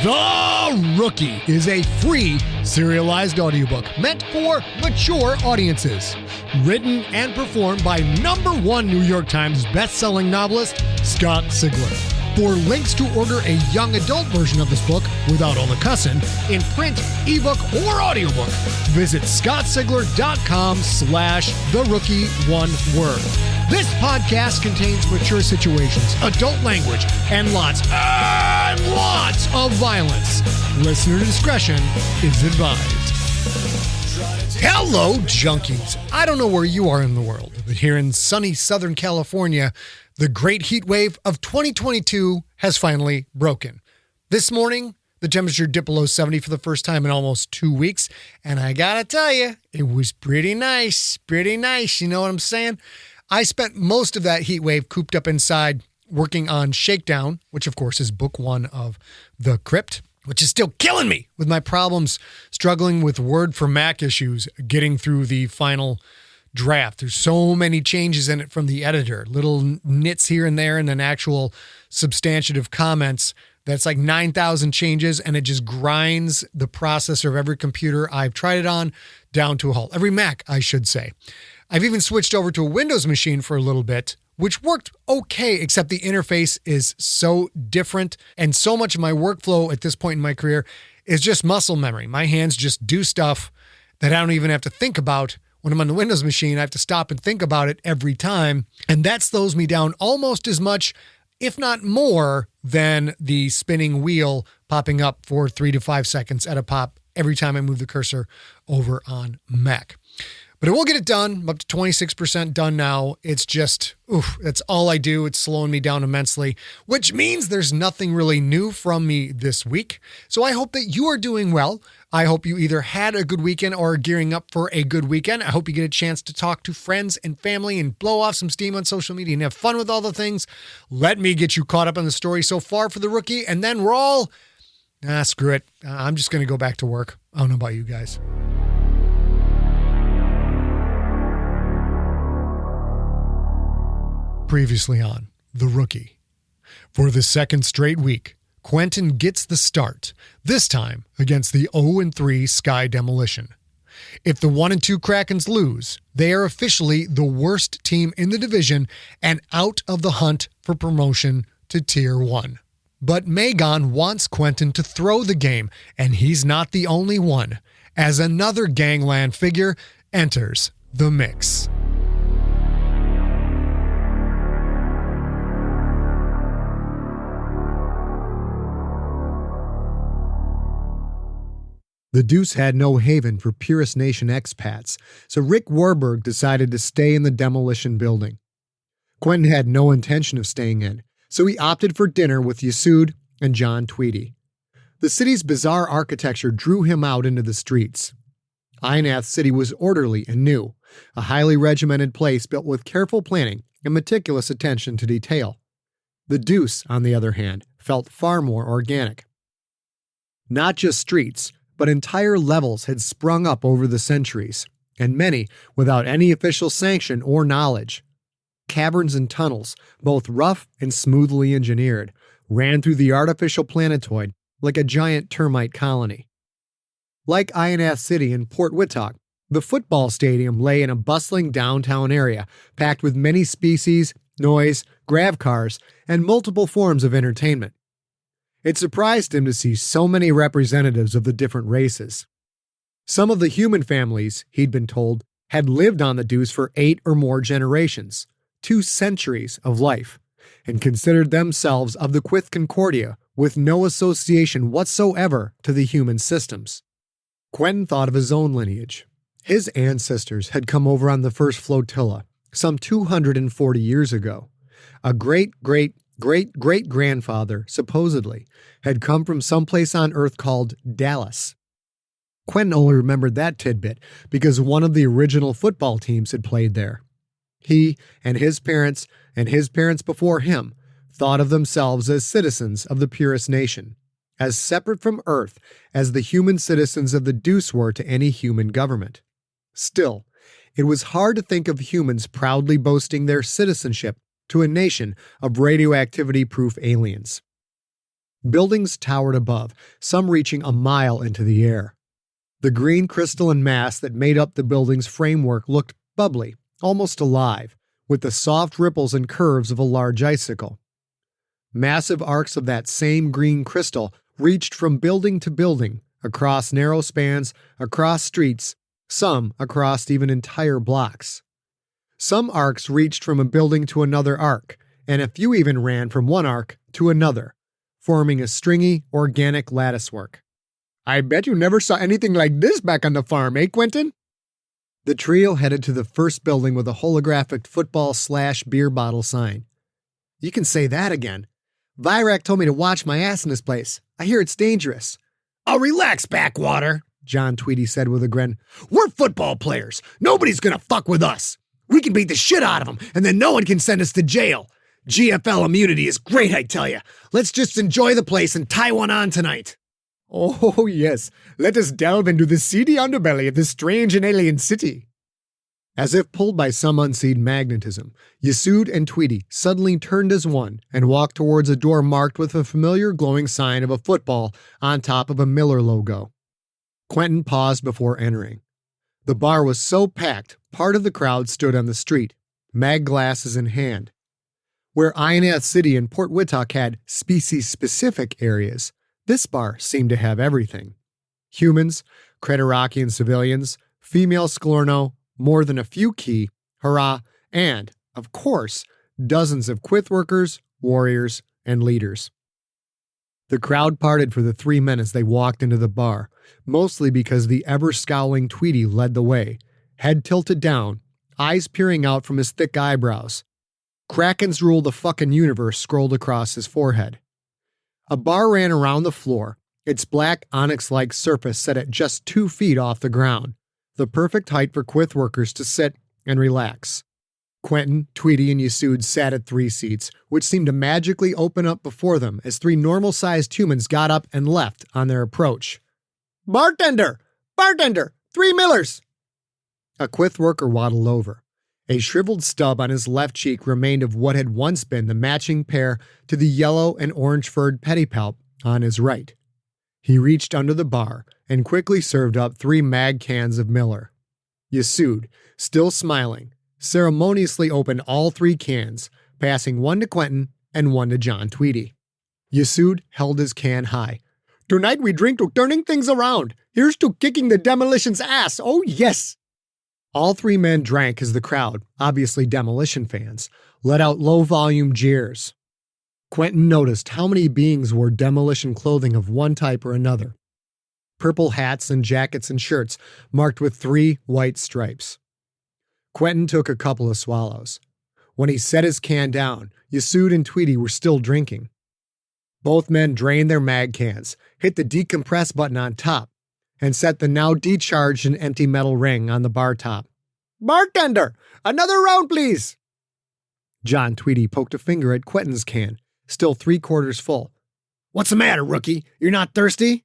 The Rookie is a free serialized audiobook meant for mature audiences. Written and performed by #1 New York Times bestselling novelist Scott Sigler. For links to order a young adult version of this book without all the cussing in print, ebook, or audiobook, visit scottsigler.com/therookie, one word. This podcast contains mature situations, adult language, and lots of violence. Listener discretion is advised. Hello, junkies. I don't know where you are in the world, but here in sunny Southern California, the great heat wave of 2022 has finally broken. This morning, the temperature dipped below 70 for the first time in almost 2 weeks, and I gotta tell you, it was pretty nice, you know what I'm saying? I spent most of that heat wave cooped up inside working on Shakedown, which of course is book 1 of The Crypt, which is still killing me with my problems struggling with Word for Mac issues, getting through the final draft. There's so many changes in it from the editor, little nits here and there, and then actual substantive comments. That's like 9,000 changes, and it just grinds the processor of every computer I've tried it on down to a halt. Every Mac, I should say. I've even switched over to a Windows machine for a little bit, which worked okay, except the interface is so different, and so much of my workflow at this point in my career is just muscle memory. My hands just do stuff that I don't even have to think about. When I'm on the Windows machine, I have to stop and think about it every time, and that slows me down almost as much, if not more, than the spinning wheel popping up for 3 to 5 seconds at a pop every time I move the cursor over on Mac. But it will get it done. I'm up to 26% done now. It's just, that's all I do. It's slowing me down immensely, which means there's nothing really new from me this week. So I hope that you are doing well. I hope you either had a good weekend or are gearing up for a good weekend. I hope you get a chance to talk to friends and family and blow off some steam on social media and have fun with all the things. Let me get you caught up on the story so far for The Rookie, and then we're all, screw it. I'm just going to go back to work. I don't know about you guys. Previously on The Rookie. For the second straight week, Quentin gets the start, this time against the 0-3 Sky Demolition. If the 1-2 Krakens lose, they are officially the worst team in the division and out of the hunt for promotion to Tier 1. But Maygon wants Quentin to throw the game, and he's not the only one, as another gangland figure enters the mix. The Deuce had no haven for Purist Nation expats, so Rick Warburg decided to stay in the demolition building. Quentin had no intention of staying in, so he opted for dinner with Yasud and John Tweedy. The city's bizarre architecture drew him out into the streets. Ionath City was orderly and new, a highly regimented place built with careful planning and meticulous attention to detail. The Deuce, on the other hand, felt far more organic. Not just streets, but entire levels had sprung up over the centuries, and many without any official sanction or knowledge. Caverns and tunnels, both rough and smoothly engineered, ran through the artificial planetoid like a giant termite colony. Like Ionath City and Port Wittock, the football stadium lay in a bustling downtown area packed with many species, noise, grav cars, and multiple forms of entertainment. It surprised him to see so many representatives of the different races. Some of the human families, he'd been told, had lived on the Deuce for 8 or more generations, 2 centuries of life, and considered themselves of the Quith Concordia with no association whatsoever to the human systems. Quentin thought of his own lineage. His ancestors had come over on the first flotilla, some 240 years ago. A great-great-great-great-grandfather, supposedly, had come from someplace on Earth called Dallas. Quentin only remembered that tidbit because one of the original football teams had played there. He and his parents before him thought of themselves as citizens of the Purist Nation, as separate from Earth as the human citizens of the Deuce were to any human government. Still, it was hard to think of humans proudly boasting their citizenship to a nation of radioactivity-proof aliens. Buildings towered above, some reaching a mile into the air. The green crystalline mass that made up the building's framework looked bubbly, almost alive, with the soft ripples and curves of a large icicle. Massive arcs of that same green crystal reached from building to building, across narrow spans, across streets, some across even entire blocks. Some arcs reached from a building to another arc, and a few even ran from one arc to another, forming a stringy, organic latticework. I bet you never saw anything like this back on the farm, eh, Quentin? The trio headed to the first building with a holographic football/beer bottle sign. You can say that again. Virak told me to watch my ass in this place. I hear it's dangerous. Oh, relax, backwater, John Tweedy said with a grin. We're football players. Nobody's gonna fuck with us. We can beat the shit out of them, and then no one can send us to jail. GFL immunity is great, I tell you. Let's just enjoy the place and tie one on tonight. Oh, yes. Let us delve into the seedy underbelly of this strange and alien city. As if pulled by some unseen magnetism, Yasud and Tweedy suddenly turned as one and walked towards a door marked with a familiar glowing sign of a football on top of a Miller logo. Quentin paused before entering. The bar was so packed, part of the crowd stood on the street, mag glasses in hand. Where Ionath City and Port Wittock had species-specific areas, this bar seemed to have everything. Humans, Creterakian civilians, female Sklorno, more than a few Key, Hurrah, and, of course, dozens of Quith workers, warriors, and leaders. The crowd parted for the three men as they walked into the bar, mostly because the ever-scowling Tweedy led the way, head tilted down, eyes peering out from his thick eyebrows. Krakens rule the fucking universe scrolled across his forehead. A bar ran around the floor, its black onyx-like surface set at just 2 feet off the ground, the perfect height for Quith workers to sit and relax. Quentin, Tweedy, and Yasud sat at 3 seats, which seemed to magically open up before them as 3 normal-sized humans got up and left on their approach. Bartender! Bartender! 3 Millers! A Quith worker waddled over. A shriveled stub on his left cheek remained of what had once been the matching pair to the yellow and orange-furred pedipalp on his right. He reached under the bar and quickly served up 3 mag cans of Miller. Yasud, still smiling, ceremoniously opened all 3 cans, passing one to Quentin and one to John Tweedy. Yasud held his can high. Tonight we drink to turning things around. Here's to kicking the Demolition's ass. Oh, yes. All 3 men drank as the crowd, obviously Demolition fans, let out low-volume jeers. Quentin noticed how many beings wore Demolition clothing of one type or another. Purple hats and jackets and shirts marked with 3 white stripes. Quentin took a couple of swallows. When he set his can down, Yasud and Tweedy were still drinking. Both men drained their mag cans, hit the decompress button on top, and set the now decharged and empty metal ring on the bar top. Bartender! Another round, please! John Tweedy poked a finger at Quentin's can, still 3/4 full. What's the matter, rookie? You're not thirsty?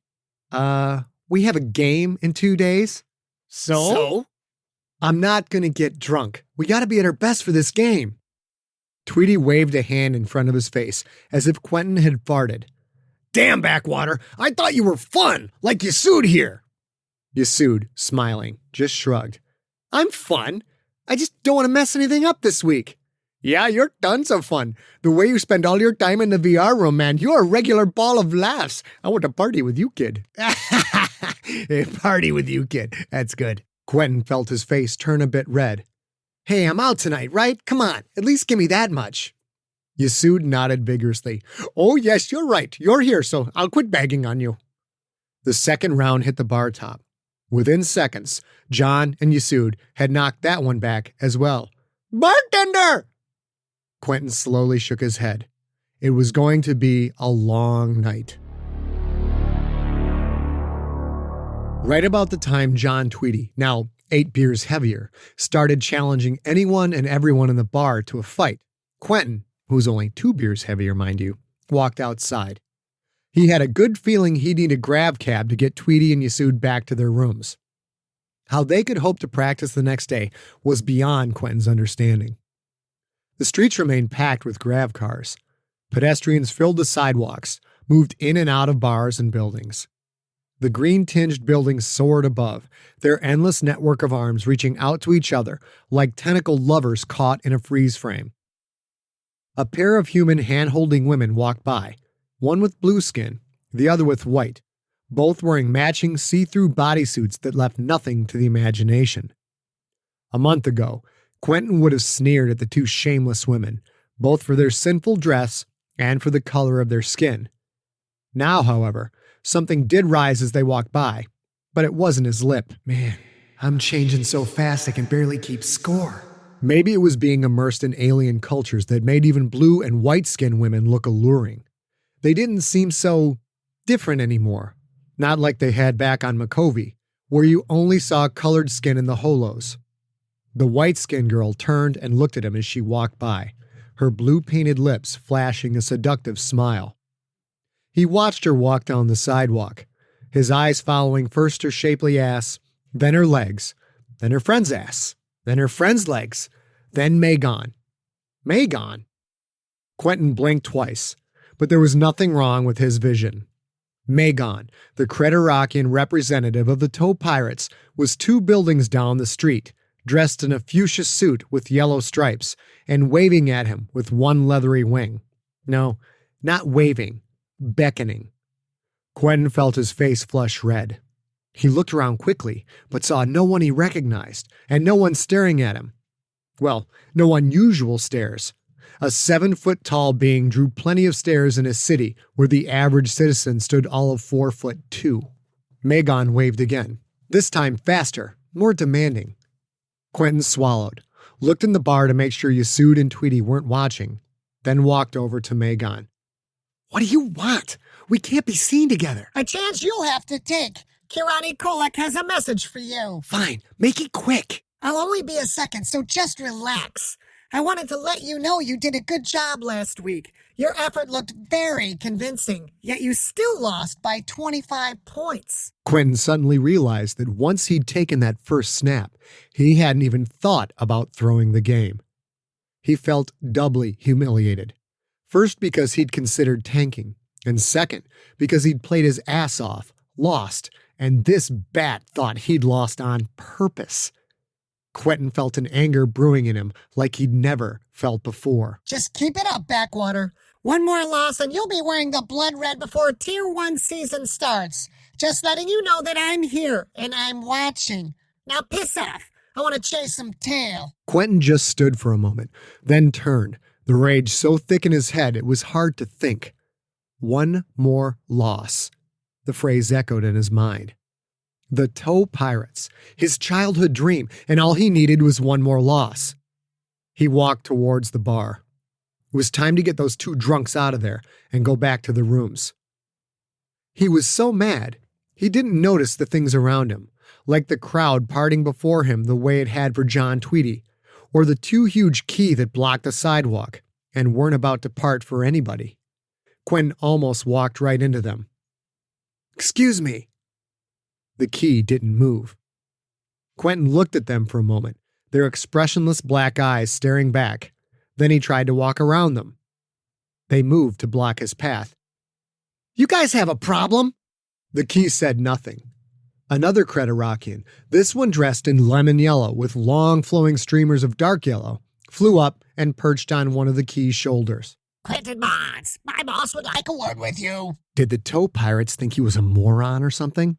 We have a game in 2 days. So? I'm not gonna get drunk. We gotta be at our best for this game. Tweedy waved a hand in front of his face, as if Quentin had farted. Damn, backwater! I thought you were fun, like Yasud here! Yasud, smiling, just shrugged. I'm fun. I just don't want to mess anything up this week. Yeah, you're tons of fun. The way you spend all your time in the VR room, man, you're a regular ball of laughs. I want to party with you, kid. Party with you, kid. That's good. Quentin felt his face turn a bit red. Hey, I'm out tonight, right? Come on, at least give me that much. Yasud nodded vigorously. Oh, yes, you're right. You're here, so I'll quit bagging on you. The second round hit the bar top. Within seconds, John and Yasud had knocked that one back as well. Bartender! Quentin slowly shook his head. It was going to be a long night. Right about the time John Tweedy, now 8 beers heavier, started challenging anyone and everyone in the bar to a fight, Quentin, who was only 2 beers heavier, mind you, walked outside. He had a good feeling he'd need a grab cab to get Tweedy and Yasud back to their rooms. How they could hope to practice the next day was beyond Quentin's understanding. The streets remained packed with grav cars. Pedestrians filled the sidewalks, moved in and out of bars and buildings. The green-tinged buildings soared above, their endless network of arms reaching out to each other like tentacled lovers caught in a freeze frame. A pair of human hand-holding women walked by, one with blue skin, the other with white, both wearing matching see-through bodysuits that left nothing to the imagination. A month ago, Quentin would have sneered at the two shameless women, both for their sinful dress and for the color of their skin. Now, however, something did rise as they walked by, but it wasn't his lip. Man, I'm changing so fast I can barely keep score. Maybe it was being immersed in alien cultures that made even blue and white-skinned women look alluring. They didn't seem so different anymore, not like they had back on Makovey, where you only saw colored skin in the holos. The white-skinned girl turned and looked at him as she walked by, her blue-painted lips flashing a seductive smile. He watched her walk down the sidewalk, his eyes following first her shapely ass, then her legs, then her friend's ass, then her friend's legs, then Maygon. Maygon? Quentin blinked twice, but there was nothing wrong with his vision. Maygon, the Krakens representative of the Tow Pirates, was 2 buildings down the street, dressed in a fuchsia suit with yellow stripes, and waving at him with one leathery wing. No, not waving, beckoning. Quentin felt his face flush red. He looked around quickly, but saw no one he recognized, and no one staring at him. Well, no unusual stares. A 7-foot-tall being drew plenty of stares in a city where the average citizen stood all of 4'2". Maygon waved again, this time faster, more demanding. Quentin swallowed, looked in the bar to make sure Yasud and Tweety weren't watching, then walked over to Maygon. What do you want? We can't be seen together. A chance you'll have to take. AB Kovacs has a message for you. Fine, make it quick. I'll only be a second, so just relax. I wanted to let you know you did a good job last week. Your effort looked very convincing, yet you still lost by 25 points. Quentin suddenly realized that once he'd taken that first snap, he hadn't even thought about throwing the game. He felt doubly humiliated. First, because he'd considered tanking, and second, because he'd played his ass off, lost, and this bat thought he'd lost on purpose. Quentin felt an anger brewing in him like he'd never felt before. Just keep it up, Backwater. One more loss and you'll be wearing the blood red before Tier 1 season starts. Just letting you know that I'm here and I'm watching. Now piss off. I want to chase some tail. Quentin just stood for a moment, then turned, the rage so thick in his head it was hard to think. One more loss. The phrase echoed in his mind. The Tow Pirates, his childhood dream, and all he needed was one more loss. He walked towards the bar. It was time to get those 2 drunks out of there and go back to the rooms. He was so mad, he didn't notice the things around him, like the crowd parting before him the way it had for John Tweety, or the 2 huge key that blocked the sidewalk and weren't about to part for anybody. Quentin almost walked right into them. "Excuse me." The key didn't move. Quentin looked at them for a moment, their expressionless black eyes staring back. Then he tried to walk around them. They moved to block his path. "You guys have a problem?" The key said nothing. Another Krakens, this one dressed in lemon yellow with long flowing streamers of dark yellow, flew up and perched on one of the key's shoulders. Quentin Bonds, my boss would like a word with you. Did the Tow Pirates think he was a moron or something?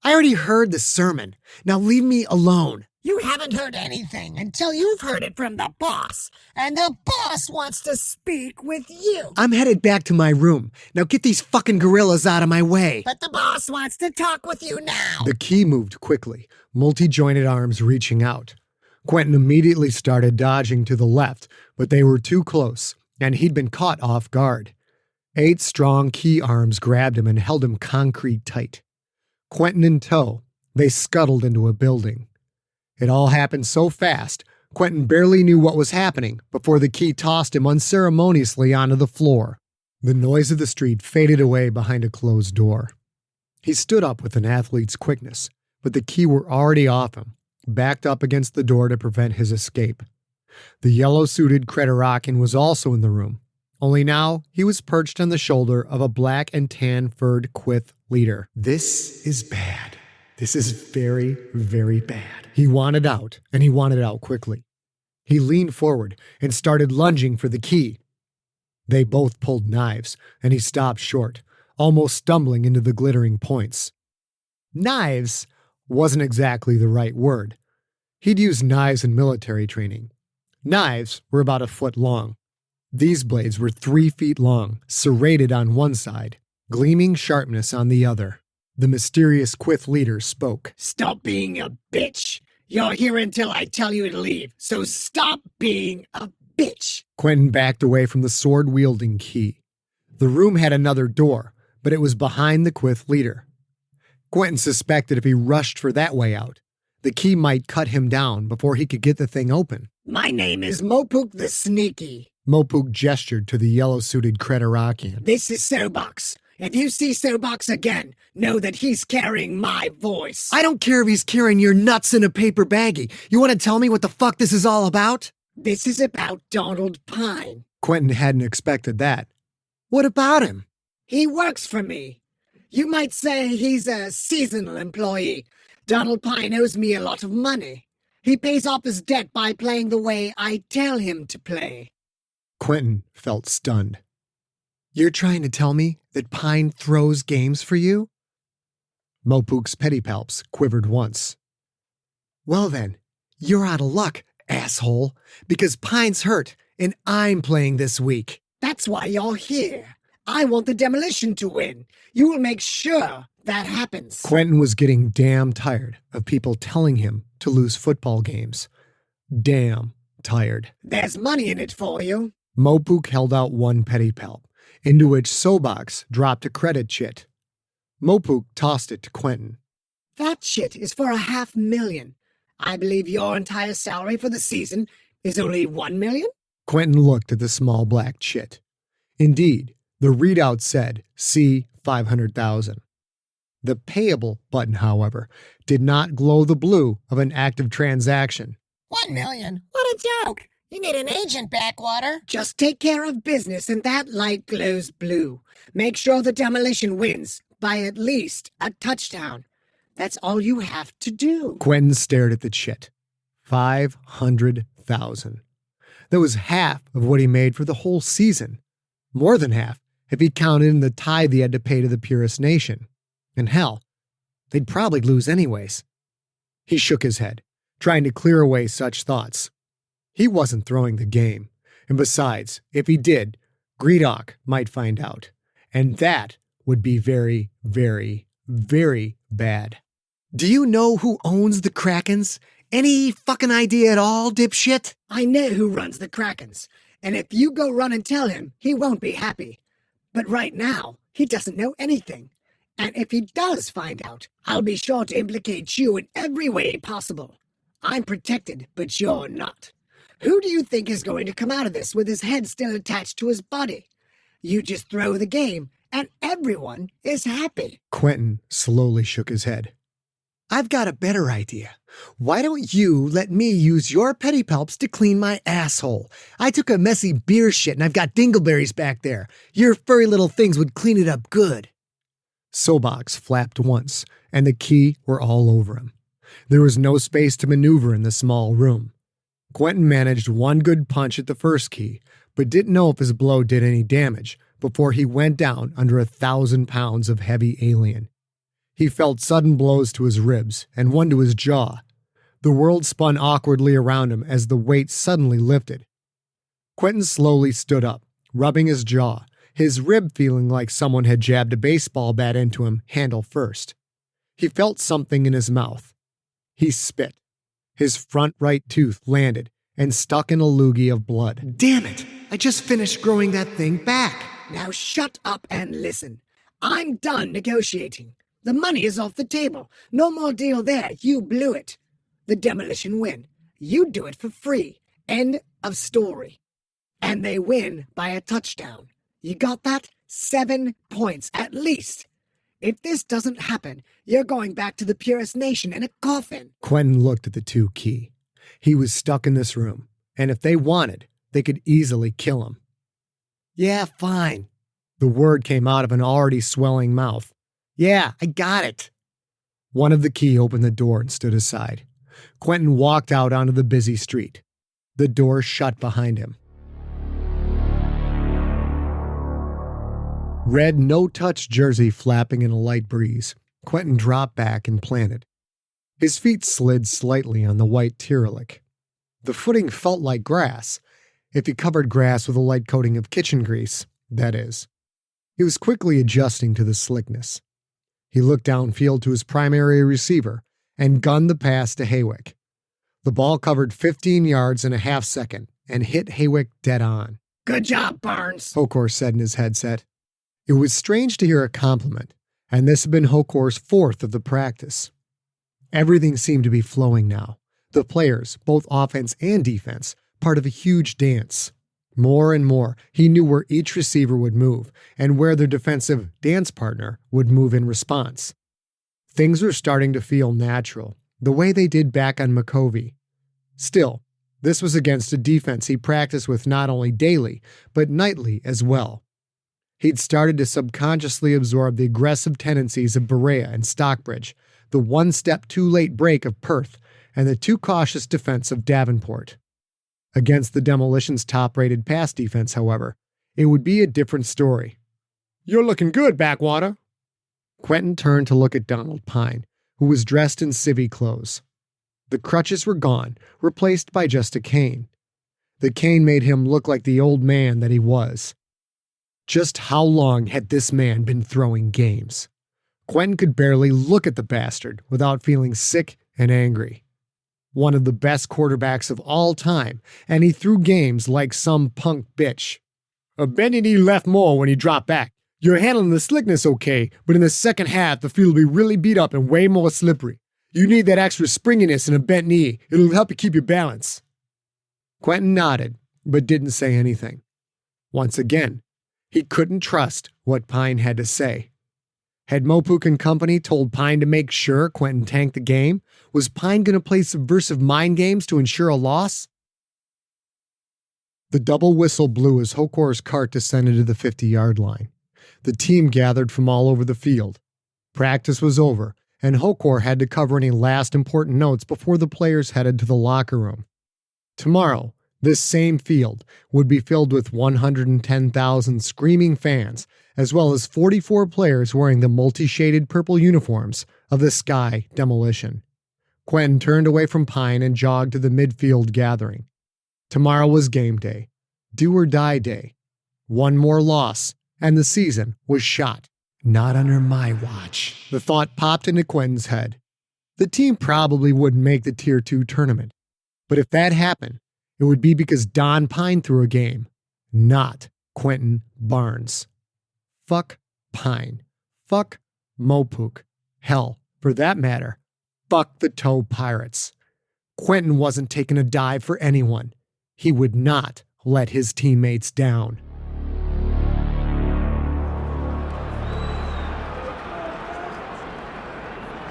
I already heard the sermon. Now leave me alone. You haven't heard anything until you've heard it from the boss. And the boss wants to speak with you. I'm headed back to my room. Now get these fucking gorillas out of my way. But the boss wants to talk with you now. The key moved quickly, multi-jointed arms reaching out. Quentin immediately started dodging to the left, but they were too close, and he'd been caught off guard. 8 strong key arms grabbed him and held him concrete tight. Quentin in tow, they scuttled into a building. It all happened so fast, Quentin barely knew what was happening before the key tossed him unceremoniously onto the floor. The noise of the street faded away behind a closed door. He stood up with an athlete's quickness, but the key were already off him, backed up against the door to prevent his escape. The yellow-suited Krakens was also in the room, Only now he was perched on the shoulder of a black and tan furred Quith leader. This is bad. This is very, very bad. He wanted out, and he wanted out quickly. He leaned forward and started lunging for the key. They both pulled knives, and he stopped short, almost stumbling into the glittering points. Knives wasn't exactly the right word. He'd used knives in military training. Knives were about a foot long. These blades were 3 feet long, serrated on one side, gleaming sharpness on the other. The mysterious Quith leader spoke. Stop being a bitch. You're here until I tell you to leave, so stop being a bitch. Quentin backed away from the sword-wielding key. The room had another door, but it was behind the Quith leader. Quentin suspected if he rushed for that way out, the key might cut him down before he could get the thing open. My name is Mopuk the Sneaky. Mopuk gestured to the yellow-suited Kretarakian. This is Sobox. If you see Sobox again, know that he's carrying my voice. I don't care if he's carrying your nuts in a paper baggie. You want to tell me what the fuck this is all about? This is about Donald Pine. Quentin hadn't expected that. What about him? He works for me. You might say he's a seasonal employee. Donald Pine owes me a lot of money. He pays off his debt by playing the way I tell him to play. Quentin felt stunned. You're trying to tell me that Pine throws games for you? Mopuk's pedipalps quivered once. Well then, you're out of luck, asshole, because Pine's hurt and I'm playing this week. That's why you're here. I want the demolition to win. You will make sure that happens. Quentin was getting damn tired of people telling him to lose football games. Damn tired. There's money in it for you. Mopuk held out one pedipalp, into which Sobox dropped a credit chit. Mopuk tossed it to Quentin. That shit is for $500,000. I believe your entire salary for the season is only $1 million? Quentin looked at the small black chit. Indeed, the readout said, see 500,000. The payable button, however, did not glow the blue of an active transaction. $1 million? What a joke! You need an agent, Backwater. Just take care of business and that light glows blue. Make sure the demolition wins by at least a touchdown. That's all you have to do. Quentin stared at the chit. 500,000. That was half of what he made for the whole season. More than half if he counted in the tithe he had to pay to the Purist Nation. And hell, they'd probably lose anyways. He shook his head, trying to clear away such thoughts. He wasn't throwing the game, and besides, if he did, Greedock might find out, and that would be very, very, very bad. Do you know who owns the Krakens? Any fucking idea at all, dipshit? I know who runs the Krakens, and if you go run and tell him, he won't be happy. But right now, he doesn't know anything. And if he does find out, I'll be sure to implicate you in every way possible. I'm protected, but you're not. Who do you think is going to come out of this with his head still attached to his body? You just throw the game, and everyone is happy. Quentin slowly shook his head. I've got a better idea. Why don't you let me use your pedipalps to clean my asshole? I took a messy beer shit and I've got dingleberries back there. Your furry little things would clean it up good. Sobox flapped once, and the key were all over him. There was no space to maneuver in the small room. Quentin managed one good punch at the first key, but didn't know if his blow did any damage before he went down under 1,000 pounds of heavy alien. He felt sudden blows to his ribs and one to his jaw. The world spun awkwardly around him as the weight suddenly lifted. Quentin slowly stood up, rubbing his jaw, his rib feeling like someone had jabbed a baseball bat into him handle first. He felt something in his mouth. He spit. His front right tooth landed and stuck in a loogie of blood. Damn it! I just finished growing that thing back. Now shut up and listen. I'm done negotiating. The money is off the table. No more deal there. You blew it. The demolition win. You do it for free. End of story. And they win by a touchdown. You got that? 7 points at least. If this doesn't happen, you're going back to the Purist Nation in a coffin. Quentin looked at the 2 key. He was stuck in this room, and if they wanted, they could easily kill him. Yeah, fine. The word came out of an already swelling mouth. Yeah, I got it. One of the key opened the door and stood aside. Quentin walked out onto the busy street. The door shut behind him. Red no-touch jersey flapping in a light breeze, Quentin dropped back and planted. His feet slid slightly on the white Tyrrellic. The footing felt like grass, if he covered grass with a light coating of kitchen grease, that is. He was quickly adjusting to the slickness. He looked downfield to his primary receiver and gunned the pass to Haywick. The ball covered 15 yards in a half second and hit Haywick dead on. Good job, Barnes, Hokor said in his headset. It was strange to hear a compliment, and this had been Hokor's fourth of the practice. Everything seemed to be flowing now. The players, both offense and defense, part of a huge dance. More and more, he knew where each receiver would move and where their defensive dance partner would move in response. Things were starting to feel natural, the way they did back on McCovey. Still, this was against a defense he practiced with not only daily, but nightly as well. He'd started to subconsciously absorb the aggressive tendencies of Berea and Stockbridge, the one-step-too-late break of Perth, and the too-cautious defense of Davenport. Against the Demolition's top-rated pass defense, however, it would be a different story. "You're looking good, Backwater." Quentin turned to look at Donald Pine, who was dressed in civvy clothes. The crutches were gone, replaced by just a cane. The cane made him look like the old man that he was. Just how long had this man been throwing games? Quentin could barely look at the bastard without feeling sick and angry. One of the best quarterbacks of all time, and he threw games like some punk bitch. "A bending knee left more when he dropped back. You're handling the slickness okay, but in the second half, the field will be really beat up and way more slippery. You need that extra springiness in a bent knee. It'll help you keep your balance." Quentin nodded, but didn't say anything. Once again, he couldn't trust what Pine had to say. Had Mopuk and company told Pine to make sure Quentin tanked the game? Was Pine going to play subversive mind games to ensure a loss? The double whistle blew as Hokor's cart descended to the 50-yard line. The team gathered from all over the field. Practice was over, and Hokor had to cover any last important notes before the players headed to the locker room. Tomorrow, this same field would be filled with 110,000 screaming fans, as well as 44 players wearing the multi-shaded purple uniforms of the Sky Demolition. Quentin turned away from Pine and jogged to the midfield gathering. Tomorrow was game day, do-or-die day. One more loss, and the season was shot. Not under my watch. The thought popped into Quentin's head. The team probably wouldn't make the Tier 2 tournament. But if that happened, it would be because Don Pine threw a game, not Quentin Barnes. Fuck Pine. Fuck Mopuk. Hell, for that matter, fuck the Toe Pirates. Quentin wasn't taking a dive for anyone. He would not let his teammates down.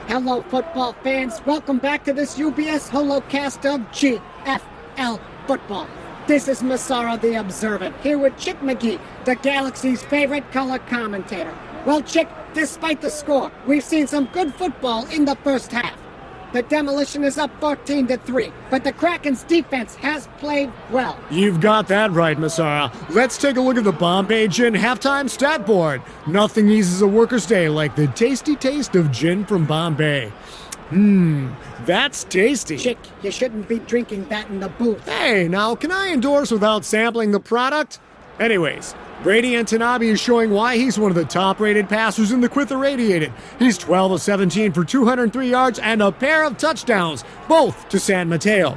Hello, football fans. Welcome back to this UBS holocast of GFL football. This is Massara the Observant, here with Chick McGee, the Galaxy's favorite color commentator. Well, Chick, despite the score, we've seen some good football in the first half. The Demolition is up 14-3, but the Krakens' defense has played well. You've got that right, Massara. Let's take a look at the Bombay Gin halftime stat board. Nothing eases a worker's day like the tasty taste of gin from Bombay. That's tasty. Chick, you shouldn't be drinking that in the booth. Hey, now, can I endorse without sampling the product? Anyways, Brady Antanabi is showing why he's one of the top-rated passers in the Quith Irradiated. He's 12 of 17 for 203 yards and a pair of touchdowns, both to San Mateo.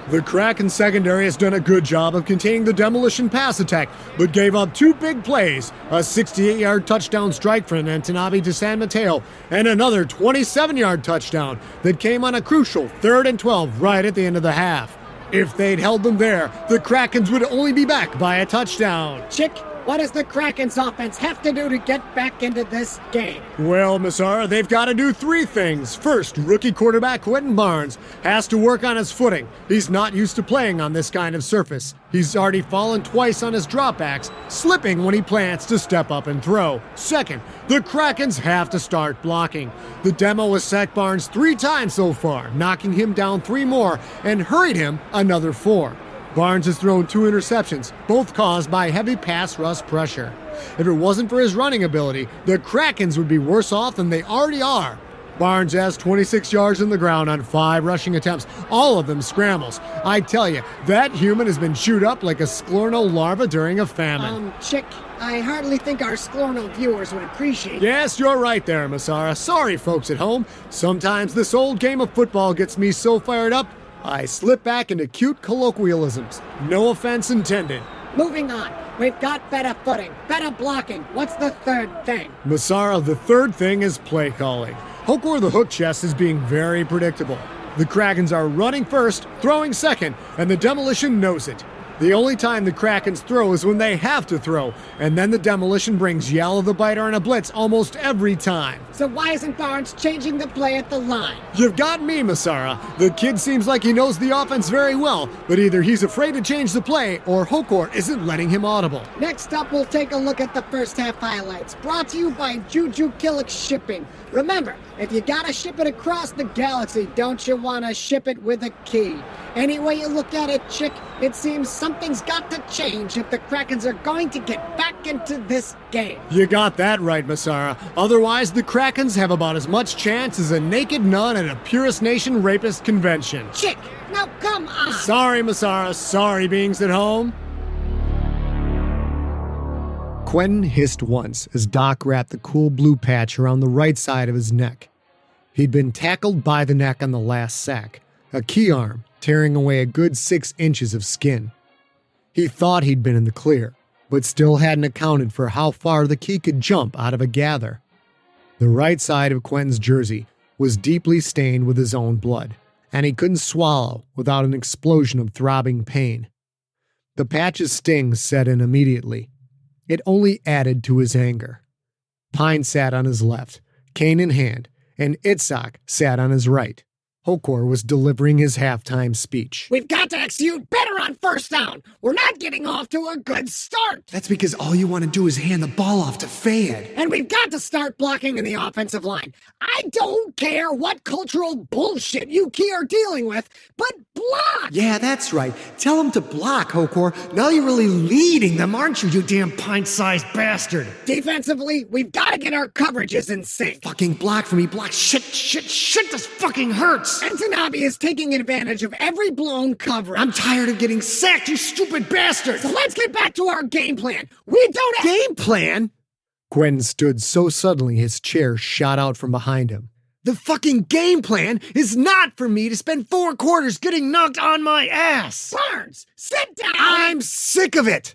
The Kraken secondary has done a good job of containing the Demolition pass attack, but gave up two big plays, a 68-yard touchdown strike from Antanabi to San Mateo, and another 27-yard touchdown that came on a crucial 3rd and 12 right at the end of the half. If they'd held them there, the Krakens would only be back by a touchdown. Chick, What does the Krakens offense have to do to get back into this game? Well, Massara, they've got to do 3 things. First, rookie quarterback Quentin has to work on his footing. He's not used to playing on this kind of surface. He's already fallen twice on his dropbacks, slipping when he plans to step up and throw. Second, the Krakens have to start blocking. The demo has sacked Barnes 3 times so far, knocking him down 3 more and hurried him another 4. Barnes has thrown 2 interceptions, both caused by heavy pass rush pressure. If it wasn't for his running ability, the Krakens would be worse off than they already are. Barnes has 26 yards in the ground on 5 rushing attempts, all of them scrambles. I tell you, that human has been chewed up like a Sklorno larva during a famine. Chick, I hardly think our Sklorno viewers would appreciate it. Yes, you're right there, Massara. Sorry, folks at home. Sometimes this old game of football gets me so fired up, I slip back into cute colloquialisms. No offense intended. Moving on. We've got better footing, better blocking. What's the third thing? Massara, the third thing is play calling. Hokor the hook chest is being very predictable. The Krakens are running first, throwing second, and the Demolition knows it. The only time the Krakens throw is when they have to throw, and then the Demolition brings Yellow the Biter on a blitz almost every time. So why isn't Barnes changing the play at the line? You've got me, Massara. The kid seems like he knows the offense very well, but either he's afraid to change the play or Hokor isn't letting him audible. Next up, we'll take a look at the first half highlights, brought to you by Juju Killick Shipping. Remember, if you gotta ship it across the galaxy, don't you wanna ship it with a key? Any way you look at it, chick, it seems something's got to change if the Krakens are going to get back into this game. You got that right, Massara. Otherwise, the Krakens have about as much chance as a naked nun at a Purist Nation rapist convention. Chick, now come on! Sorry, Massara. Sorry, beings at home. Quentin hissed once as Doc wrapped the cool blue patch around the right side of his neck. He'd been tackled by the neck on the last sack, a key arm tearing away a good 6 inches of skin. He thought he'd been in the clear, but still hadn't accounted for how far the key could jump out of a gather. The right side of Quentin's jersey was deeply stained with his own blood, and he couldn't swallow without an explosion of throbbing pain. The patch's sting set in immediately. It only added to his anger. Pine sat on his left, cane in hand, and Itzhak sat on his right. Hokor was delivering his halftime speech. We've got to execute better on first down. We're not getting off to a good start. That's because all you want to do is hand the ball off to Fayed. And we've got to start blocking in the offensive line. I don't care what cultural bullshit you are dealing with, but block! Yeah, that's right. Tell them to block, Hokor. Now you're really leading them, aren't you, you damn pint-sized bastard? Defensively, we've got to get our coverages in sync. Fucking block for me, block. Shit, this fucking hurts. And Tanabe is taking advantage of every blown coverage. I'm tired of getting sacked, you stupid bastard! So let's get back to our game plan. We don't have... Game plan? Quentin stood so suddenly his chair shot out from behind him. The fucking game plan is not for me to spend 4 quarters getting knocked on my ass! Barnes, sit down! I'm sick of it!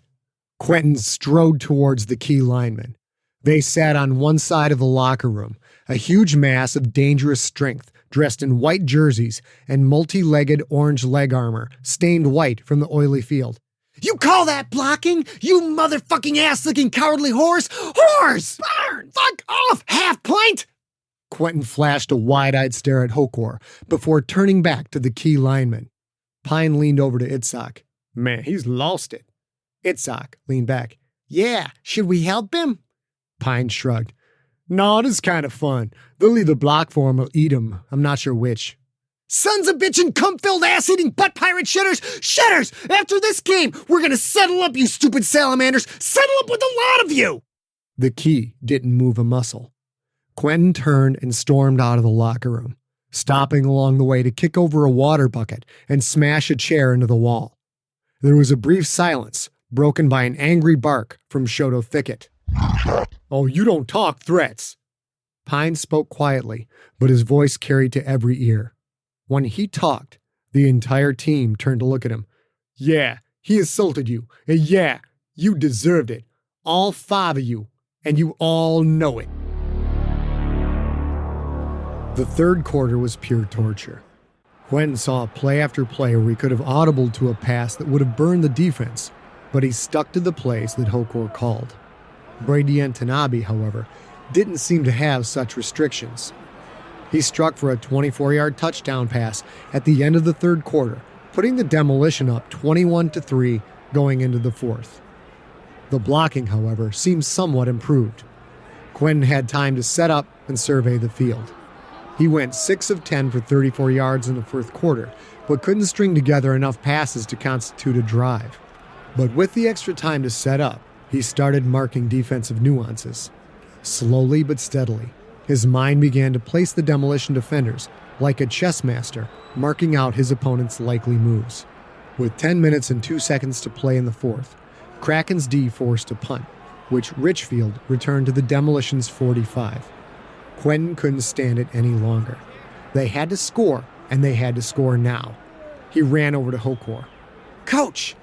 Quentin strode towards the key linemen. They sat on one side of the locker room, a huge mass of dangerous strength, dressed in white jerseys and multi-legged orange leg armor, stained white from the oily field. You call that blocking? You motherfucking ass-licking cowardly horse? Horse! Barnes! Fuck off, half-pint! Quentin flashed a wide-eyed stare at Hokor before turning back to the key lineman. Pine leaned over to Itzhak. Man, he's lost it. Itzhak leaned back. Yeah, should we help him? Pine shrugged. No, it is kind of fun. They'll either block for him or eat him. I'm not sure which. Sons of bitchin' cum-filled ass-eating butt pirate shitters! Shitters! After this game, we're gonna settle up, you stupid salamanders! Settle up with a lot of you! The key didn't move a muscle. Quentin turned and stormed out of the locker room, stopping along the way to kick over a water bucket and smash a chair into the wall. There was a brief silence, broken by an angry bark from Shoto Thicket. Oh, you don't talk threats. Pine spoke quietly, but his voice carried to every ear. When he talked, the entire team turned to look at him. Yeah, he assaulted you. And yeah, you deserved it. All 5 of you. And you all know it. The third quarter was pure torture. Quentin saw play after play where he could have audibled to a pass that would have burned the defense. but he stuck to the plays that Hokor called. Brady Tanabe, however, didn't seem to have such restrictions. He struck for a 24-yard touchdown pass at the end of the third quarter, putting the Demolition up 21-3 going into the fourth. The blocking, however, seemed somewhat improved. Quentin had time to set up and survey the field. He went 6 of 10 for 34 yards in the fourth quarter, but couldn't string together enough passes to constitute a drive. But with the extra time to set up, he started marking defensive nuances. Slowly but steadily, his mind began to place the Demolition defenders like a chess master, marking out his opponent's likely moves. With 10 minutes and 2 seconds to play in the fourth, Krakens D forced a punt, which Richfield returned to the Demolition's 45. Quentin couldn't stand it any longer. They had to score, and they had to score now. He ran over to Hokor. "Coach!"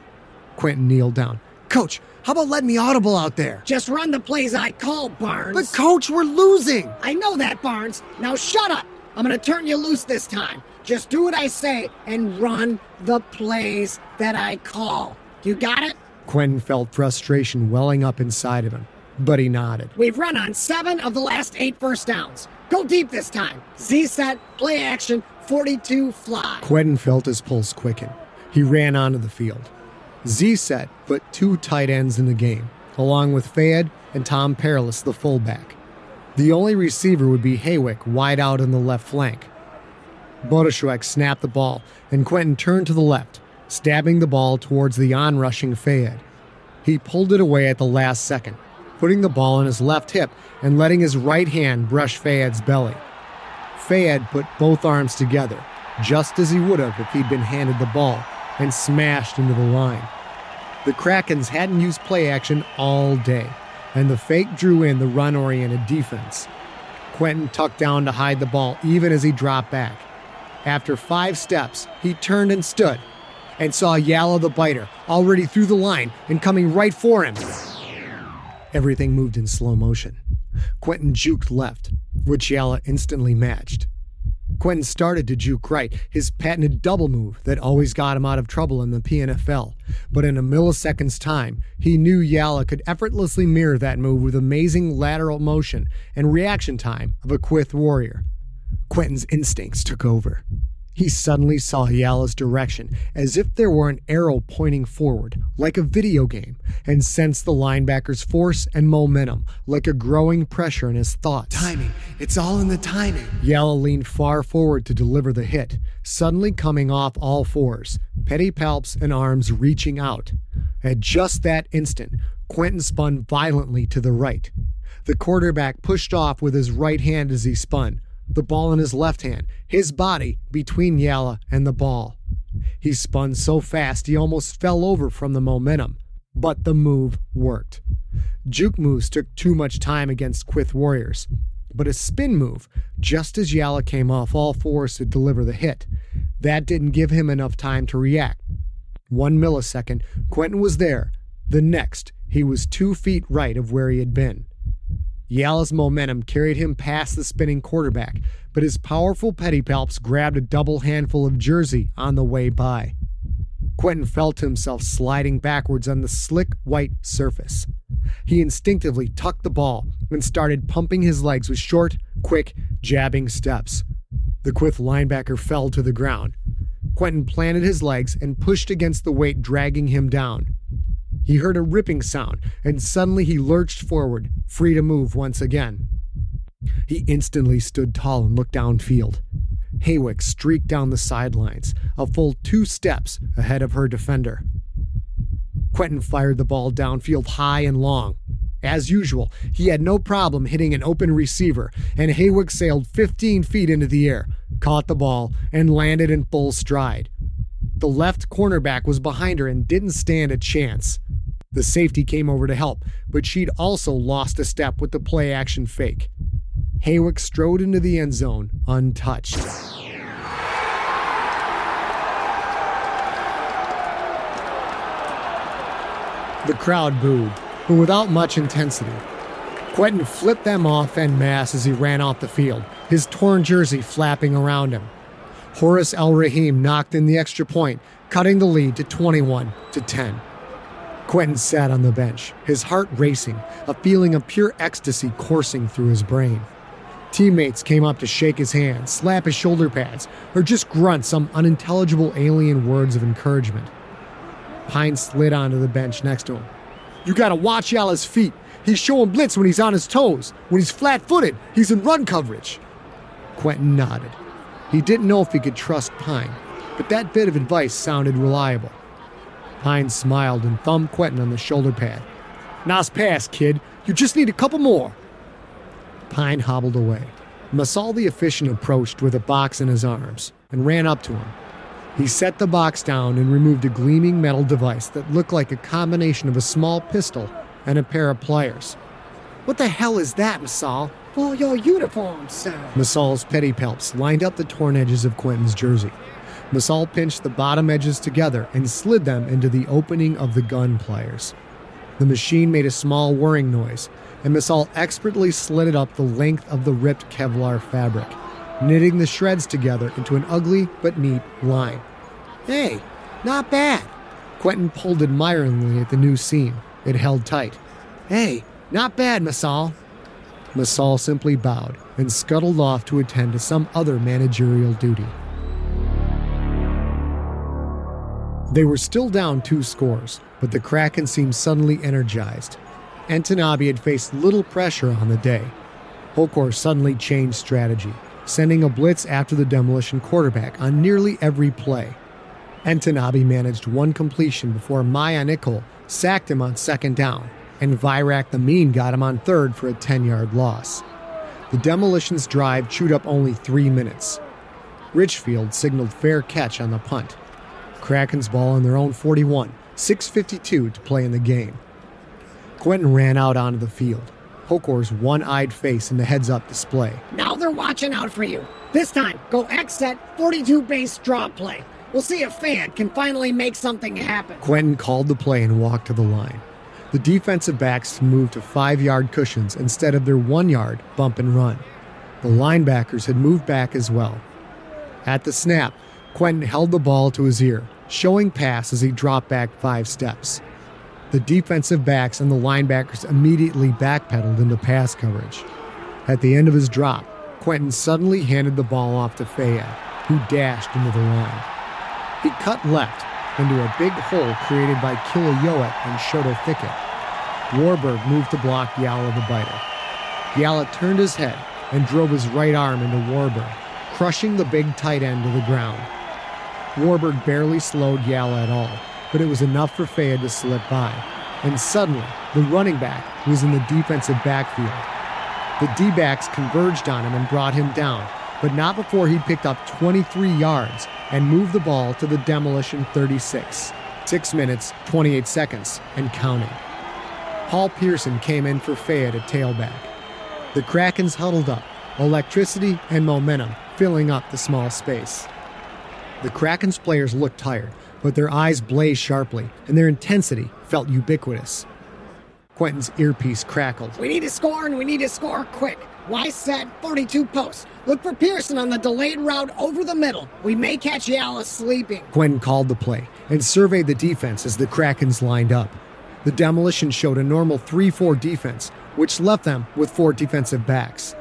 Quentin kneeled down. "Coach, how about letting me audible out there?" Just run the plays I call, Barnes. "But Coach, we're losing!" I know that, Barnes. Now shut up. I'm going to turn you loose this time. Just do what I say and run the plays that I call. You got it? Quentin felt frustration welling up inside of him, but he nodded. We've run on 7 of the last 8 first downs. Go deep this time. Z set, play action, 42 fly. Quentin felt his pulse quicken. He ran onto the field. Z set put 2 tight ends in the game, along with Fayed and Tom Perilous, the fullback. The only receiver would be Haywick wide out on the left flank. Bodashwek snapped the ball, and Quentin turned to the left, stabbing the ball towards the onrushing Fayed. He pulled it away at the last second, putting the ball on his left hip and letting his right hand brush Fayed's belly. Fayed put both arms together, just as he would have if he'd been handed the ball, and smashed into the line. The Krakens hadn't used play action all day, and the fake drew in the run-oriented defense. Quentin tucked down to hide the ball even as he dropped back. After 5 steps, he turned and stood, and saw Yalla the Biter already through the line and coming right for him. Everything moved in slow motion. Quentin juked left, which Yalla instantly matched. Quentin started to juke right, his patented double move that always got him out of trouble in the PNFL. But in a millisecond's time, he knew Yalla could effortlessly mirror that move with amazing lateral motion and reaction time of a Quith warrior. Quentin's instincts took over. He suddenly saw Yalla's direction as if there were an arrow pointing forward, like a video game, and sensed the linebacker's force and momentum, like a growing pressure in his thoughts. Timing. It's all in the timing. Yalla leaned far forward to deliver the hit, suddenly coming off all fours, pedipalps and arms reaching out. At just that instant, Quentin spun violently to the right. The quarterback pushed off with his right hand as he spun, the ball in his left hand, his body between Yalla and the ball. He spun so fast he almost fell over from the momentum, but the move worked. Juke moves took too much time against Quith warriors, but a spin move, just as Yalla came off all fours to deliver the hit, that didn't give him enough time to react. 1 millisecond, Quentin was there. The next, he was 2 feet right of where he had been. Yalla's momentum carried him past the spinning quarterback, but his powerful pedipalps grabbed a double handful of jersey on the way by. Quentin felt himself sliding backwards on the slick white surface. He instinctively tucked the ball and started pumping his legs with short, quick, jabbing steps. The Quith linebacker fell to the ground. Quentin planted his legs and pushed against the weight dragging him down. He heard a ripping sound, and suddenly he lurched forward, free to move once again. He instantly stood tall and looked downfield. Haywick streaked down the sidelines, a full 2 steps ahead of her defender. Quentin fired the ball downfield high and long. As usual, he had no problem hitting an open receiver, and Haywick sailed 15 feet into the air, caught the ball, and landed in full stride. The left cornerback was behind her and didn't stand a chance. The safety came over to help, but she'd also lost a step with the play-action fake. Haywick strode into the end zone, untouched. The crowd booed, but without much intensity. Quentin flipped them off en masse as he ran off the field, his torn jersey flapping around him. Horace El-Rahim knocked in the extra point, cutting the lead to 21-10. Quentin sat on the bench, his heart racing, a feeling of pure ecstasy coursing through his brain. Teammates came up to shake his hand, slap his shoulder pads, or just grunt some unintelligible alien words of encouragement. Pine slid onto the bench next to him. "You gotta watch Yalla's feet. He's showing blitz when he's on his toes. When he's flat-footed, he's in run coverage." Quentin nodded. He didn't know if he could trust Pine, but that bit of advice sounded reliable. Pine smiled and thumbed Quentin on the shoulder pad. "Nice pass, kid. You just need a couple more." Pine hobbled away. Masal the efficient approached with a box in his arms and ran up to him. He set the box down and removed a gleaming metal device that looked like a combination of a small pistol and a pair of pliers. What the hell is that, Masal? For your uniform, sir. Masal's pedipalps lined up the torn edges of Quentin's jersey. Masal pinched the bottom edges together and slid them into the opening of the gun pliers. The machine made a small whirring noise, and Masal expertly slid it up the length of the ripped Kevlar fabric, knitting the shreds together into an ugly but neat line. Hey, not bad. Quentin pulled admiringly at the new seam. It held tight. Hey, not bad, Masal. Masal simply bowed and scuttled off to attend to some other managerial duty. They were still down 2 scores, but the Kraken seemed suddenly energized. Entanabi had faced little pressure on the day. Hokor suddenly changed strategy, sending a blitz after the Demolition quarterback on nearly every play. Entanabi managed 1 completion before Maya Nicol sacked him on 2nd down, and Virak the Mean got him on 3rd for a 10-yard loss. The Demolition's drive chewed up only 3 minutes. Richfield signaled fair catch on the punt. Kraken's ball on their own 41, 6:52 to play in the game. Quentin ran out onto the field, Hokor's one-eyed face in the heads-up display. Now they're watching out for you. This time, go X set 42 base draw play. We'll see if Fan can finally make something happen. Quentin called the play and walked to the line. The defensive backs moved to 5-yard cushions instead of their 1-yard bump and run. The linebackers had moved back as well. At the snap, Quentin held the ball to his ear, showing pass as he dropped back 5 steps. The defensive backs and the linebackers immediately backpedaled into pass coverage. At the end of his drop, Quentin suddenly handed the ball off to Fayed, who dashed into the line. He cut left into a big hole created by Kilayoet and Shoto Thicket. Warburg moved to block Yalla the Biter. Yalla turned his head and drove his right arm into Warburg, crushing the big tight end to the ground. Warburg barely slowed Yalla at all, but it was enough for Fayed to slip by, and suddenly the running back was in the defensive backfield. The D-backs converged on him and brought him down, but not before he'd picked up 23 yards and moved the ball to the Demolition 36. 6 minutes, 28 seconds, and counting. Paul Pearson came in for Fayed at tailback. The Krakens huddled up, electricity and momentum filling up the small space. The Krakens players looked tired, but their eyes blazed sharply, and their intensity felt ubiquitous. Quentin's earpiece crackled. We need to score, and we need to score quick. Y set 42 posts. Look for Pearson on the delayed route over the middle. We may catch Yalla sleeping. Quentin called the play and surveyed the defense as the Krakens lined up. The Demolition showed a normal 3-4 defense, which left them with 4 defensive backs.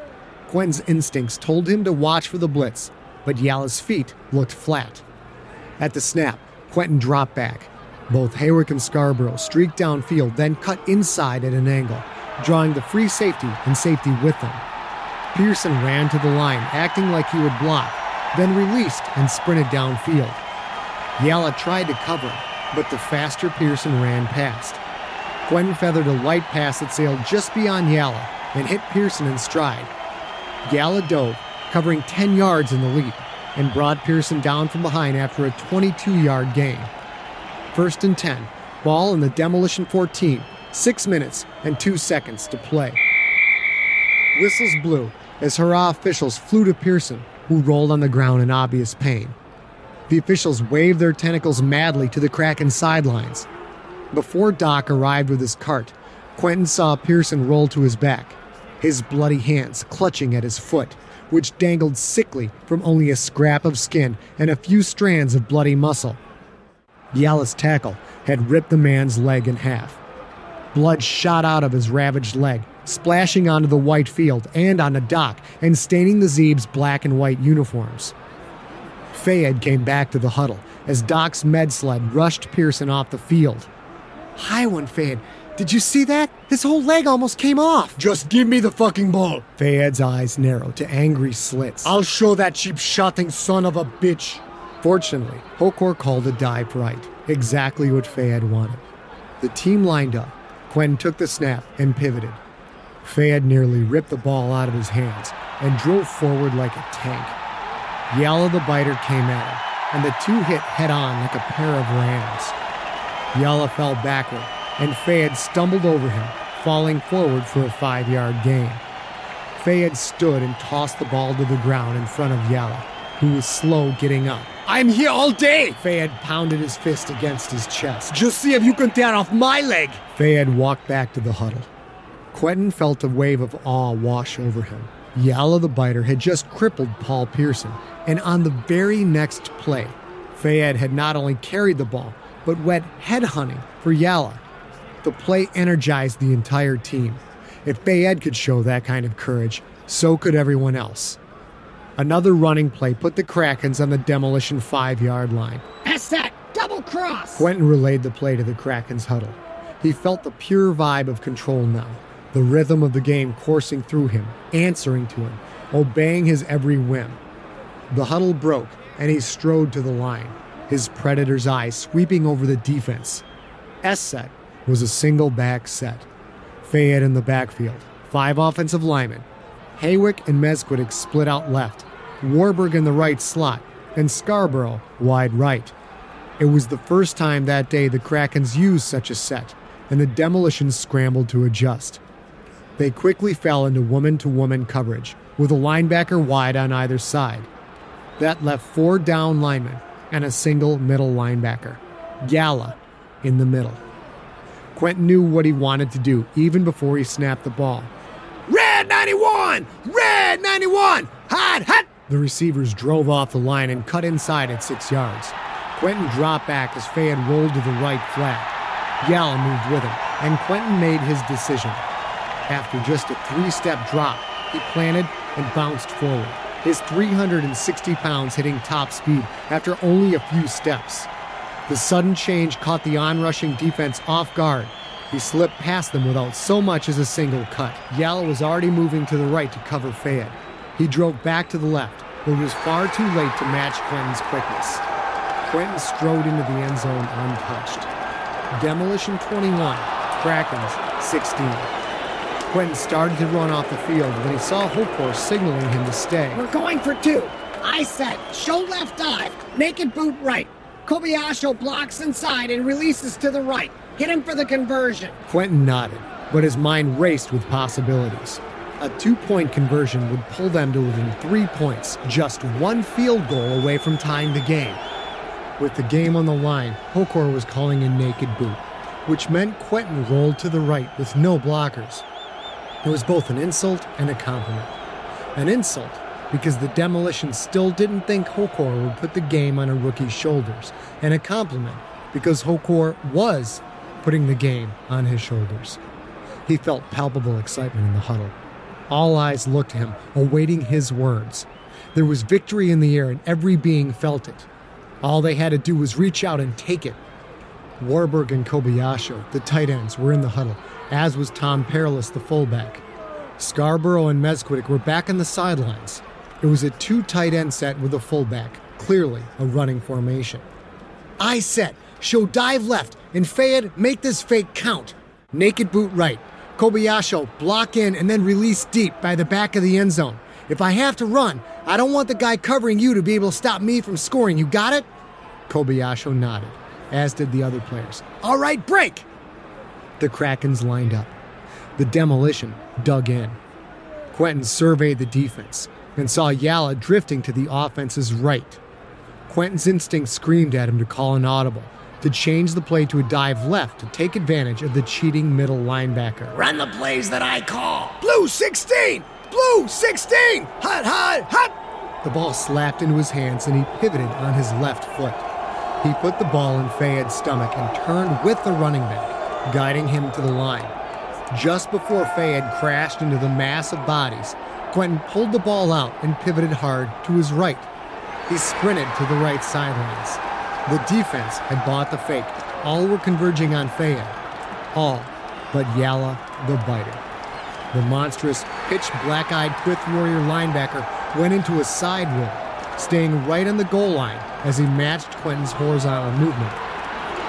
Quentin's instincts told him to watch for the blitz, but Yalla's feet looked flat. At the snap, Quentin dropped back. Both Haywick and Scarborough streaked downfield, then cut inside at an angle, drawing the free safety and safety with them. Pearson ran to the line, acting like he would block, then released and sprinted downfield. Yalla tried to cover him, but the faster Pearson ran past. Quentin feathered a light pass that sailed just beyond Yalla and hit Pearson in stride. Yalla dove, covering 10 yards in the leap, and brought Pearson down from behind after a 22-yard gain. 1st and 10, ball in the Demolition 14, 6 minutes and 2 seconds to play. Whistles blew as hurrah officials flew to Pearson, who rolled on the ground in obvious pain. The officials waved their tentacles madly to the Kraken sidelines. Before Doc arrived with his cart, Quentin saw Pearson roll to his back, his bloody hands clutching at his foot, which dangled sickly from only a scrap of skin and a few strands of bloody muscle. Yala's tackle had ripped the man's leg in half. Blood shot out of his ravaged leg, splashing onto the white field and on the dock and staining the Zeeb's black and white uniforms. Fayed came back to the huddle as Doc's med sled rushed Pearson off the field. Hi, one Fayed. Did you see that? His whole leg almost came off. Just give me the fucking ball. Fayed's eyes narrowed to angry slits. I'll show that cheap-shotting son of a bitch. Fortunately, Hokor called a dive right, exactly what Fayed wanted. The team lined up. Quentin took the snap and pivoted. Fayed nearly ripped the ball out of his hands and drove forward like a tank. Yala the biter came at him, and the two hit head-on like a pair of rams. Yala fell backward, and Fayed stumbled over him, falling forward for a 5-yard gain. Fayed stood and tossed the ball to the ground in front of Yala, who was slow getting up. I'm here all day! Fayed pounded his fist against his chest. Just see if you can tear off my leg! Fayed walked back to the huddle. Quentin felt a wave of awe wash over him. Yala the biter had just crippled Paul Pearson, and on the very next play, Fayed had not only carried the ball, but went headhunting for Yala. The play energized the entire team. If Fayed could show that kind of courage, so could everyone else. Another running play put the Krakens on the Demolition 5-yard line. That's that double cross. Quentin relayed the play to the Krakens huddle. He felt the pure vibe of control now, the rhythm of the game coursing through him, answering to him, obeying his every whim. The huddle broke, and he strode to the line, his predator's eyes sweeping over the defense. S set was a single back set. Fayed in the backfield, 5 offensive linemen. Haywick and Mezquittic split out left, Warburg in the right slot, and Scarborough wide right. It was the first time that day the Krakens used such a set, and the Demolition scrambled to adjust. They quickly fell into woman-to-woman coverage, with a linebacker wide on either side. That left 4 down linemen and a single middle linebacker, Yala, in the middle. Quentin knew what he wanted to do even before he snapped the ball. Red 91! Red 91! Hot, hot! The receivers drove off the line and cut inside at 6 yards. Quentin dropped back as Fayed rolled to the right flat. Yala moved with him, and Quentin made his decision. After just a 3-step drop, he planted and bounced forward, his 360 pounds hitting top speed after only a few steps. The sudden change caught the onrushing defense off guard. He slipped past them without so much as a single cut. Yala was already moving to the right to cover Fayed. He drove back to the left, but was far too late to match Quentin's quickness. Quentin strode into the end zone untouched. Demolition 21, Krakens 16. Quentin started to run off the field when he saw Hokor signaling him to stay. We're going for 2. I said, show left dive, naked boot right. Kobayashi blocks inside and releases to the right. Hit him for the conversion. Quentin nodded, but his mind raced with possibilities. A 2-point conversion would pull them to within 3 points, just 1 field goal away from tying the game. With the game on the line, Hokor was calling a naked boot, which meant Quentin rolled to the right with no blockers. It was both an insult and a compliment. An insult because the Demolition still didn't think Hokor would put the game on a rookie's shoulders, and a compliment because Hokor was putting the game on his shoulders. He felt palpable excitement in the huddle. All eyes looked to him, awaiting his words. There was victory in the air, and every being felt it. All they had to do was reach out and take it. Warburg and Kobayashi, the tight ends, were in the huddle, as was Tom Perilous, the fullback. Scarborough and Mezquittic were back on the sidelines. It was a 2 tight end set with a fullback, clearly a running formation. I set, show dive left, and Fayed make this fake count. Naked boot right. Kobayashi block in and then release deep by the back of the end zone. If I have to run, I don't want the guy covering you to be able to stop me from scoring. You got it? Kobayashi nodded, as did the other players. All right, break! The Krakens lined up. The Demolition dug in. Quentin surveyed the defense and saw Yala drifting to the offense's right. Quentin's instinct screamed at him to call an audible, to change the play to a dive left to take advantage of the cheating middle linebacker. Run the plays that I call. Blue 16! Blue 16! Hot, hot, hot! The ball slapped into his hands and he pivoted on his left foot. He put the ball in Fayed's stomach and turned with the running back, guiding him to the line. Just before Fayed crashed into the mass of bodies, Quentin pulled the ball out and pivoted hard to his right. He sprinted to the right sidelines. The defense had bought the fake. All were converging on Fayed. All but Yalla the Biter. The monstrous, pitch black-eyed Quith Warrior linebacker went into a side roll, staying right on the goal line as he matched Quentin's horizontal movement.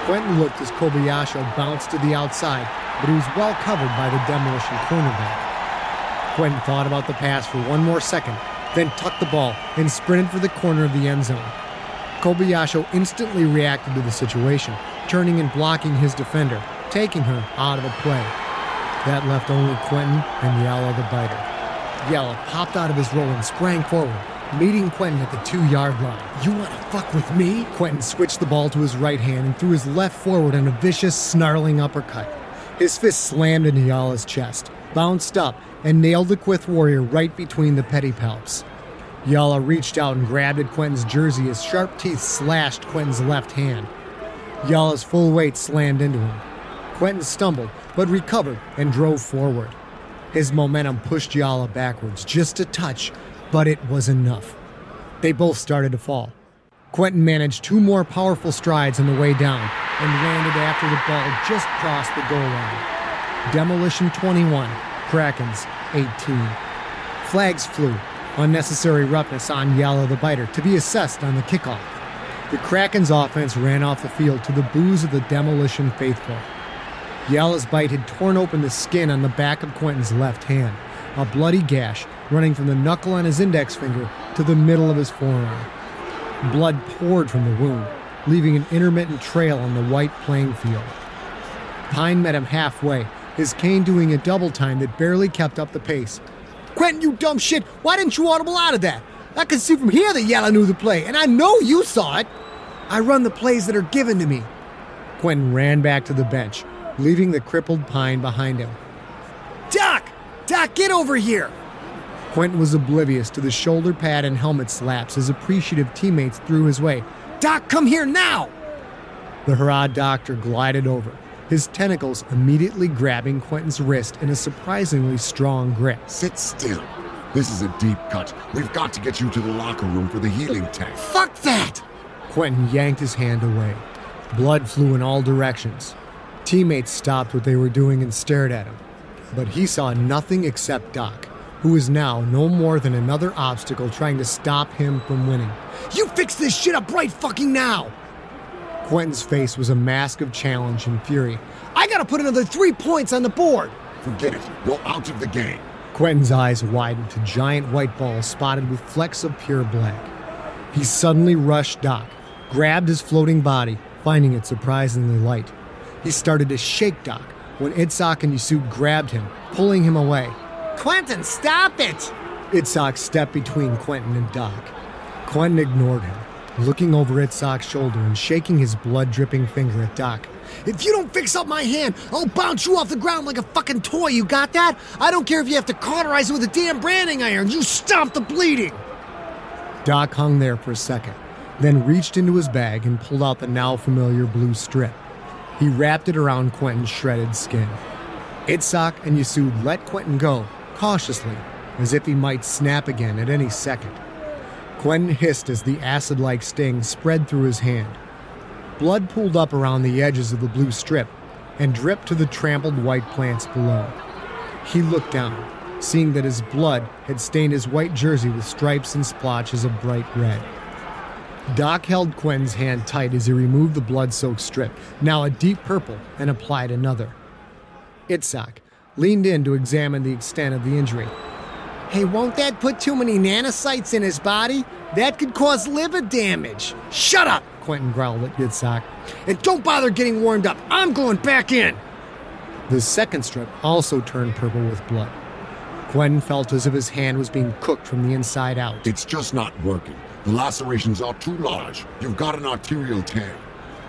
Quentin looked as Kobayashi bounced to the outside, but he was well covered by the Demolition cornerback. Quentin thought about the pass for one more second, then tucked the ball and sprinted for the corner of the end zone. Kobayashi instantly reacted to the situation, turning and blocking his defender, taking her out of the play. That left only Quentin and Yalla the Biter. Yalla popped out of his roll and sprang forward, meeting Quentin at the 2-yard line. "You want to fuck with me?" Quentin switched the ball to his right hand and threw his left forward in a vicious, snarling uppercut. His fist slammed into Yalla's chest, bounced up, and nailed the Quith Warrior right between the pedipalps. Yalla reached out and grabbed at Quentin's jersey as sharp teeth slashed Quentin's left hand. Yalla's full weight slammed into him. Quentin stumbled, but recovered and drove forward. His momentum pushed Yalla backwards just a touch, but it was enough. They both started to fall. Quentin managed 2 more powerful strides on the way down and landed after the ball just crossed the goal line. Demolition 21, Krakens 18. Flags flew, unnecessary roughness on Yalla the Biter to be assessed on the kickoff. The Krakens offense ran off the field to the boos of the Demolition faithful. Yalla's bite had torn open the skin on the back of Quentin's left hand, a bloody gash running from the knuckle on his index finger to the middle of his forearm. Blood poured from the wound, leaving an intermittent trail on the white playing field. Pine met him halfway, his cane doing a double time that barely kept up the pace. "Quentin, you dumb shit! Why didn't you audible out of that? I could see from here that Yalla knew the play, and I know you saw it! I run the plays that are given to me." Quentin ran back to the bench, leaving the crippled Pine behind him. "Doc! Doc, get over here!" Quentin was oblivious to the shoulder pad and helmet slaps his appreciative teammates threw his way. "Doc, come here now!" The Harad doctor glided over, his tentacles immediately grabbing Quentin's wrist in a surprisingly strong grip. "Sit still. This is a deep cut. We've got to get you to the locker room for the healing tank." "Fuck that!" Quentin yanked his hand away. Blood flew in all directions. Teammates stopped what they were doing and stared at him. But he saw nothing except Doc, who is now no more than another obstacle trying to stop him from winning. "You fix this shit up right fucking now!" Quentin's face was a mask of challenge and fury. "I gotta put another 3 points on the board!" "Forget it. You're out of the game." Quentin's eyes widened to giant white balls spotted with flecks of pure black. He suddenly rushed Doc, grabbed his floating body, finding it surprisingly light. He started to shake Doc when Itzhak and Yusuf grabbed him, pulling him away. "Quentin, stop it!" Itzhak stepped between Quentin and Doc. Quentin ignored him, looking over Itzhak's shoulder and shaking his blood-dripping finger at Doc. "If you don't fix up my hand, I'll bounce you off the ground like a fucking toy, you got that? I don't care if you have to cauterize it with a damn branding iron, you stop the bleeding!" Doc hung there for a second, then reached into his bag and pulled out the now familiar blue strip. He wrapped it around Quentin's shredded skin. Itzhak and Yusuf let Quentin go, cautiously, as if he might snap again at any second. Quentin hissed as the acid-like sting spread through his hand. Blood pooled up around the edges of the blue strip and dripped to the trampled white plants below. He looked down, seeing that his blood had stained his white jersey with stripes and splotches of bright red. Doc held Quentin's hand tight as he removed the blood-soaked strip, now a deep purple, and applied another. Itzhak leaned in to examine the extent of the injury. "Hey, won't that put too many nanocytes in his body? That could cause liver damage." "Shut up!" Quentin growled at Itzhak. "And don't bother getting warmed up. I'm going back in." The second strip also turned purple with blood. Quentin felt as if his hand was being cooked from the inside out. "It's just not working. The lacerations are too large. You've got an arterial tear.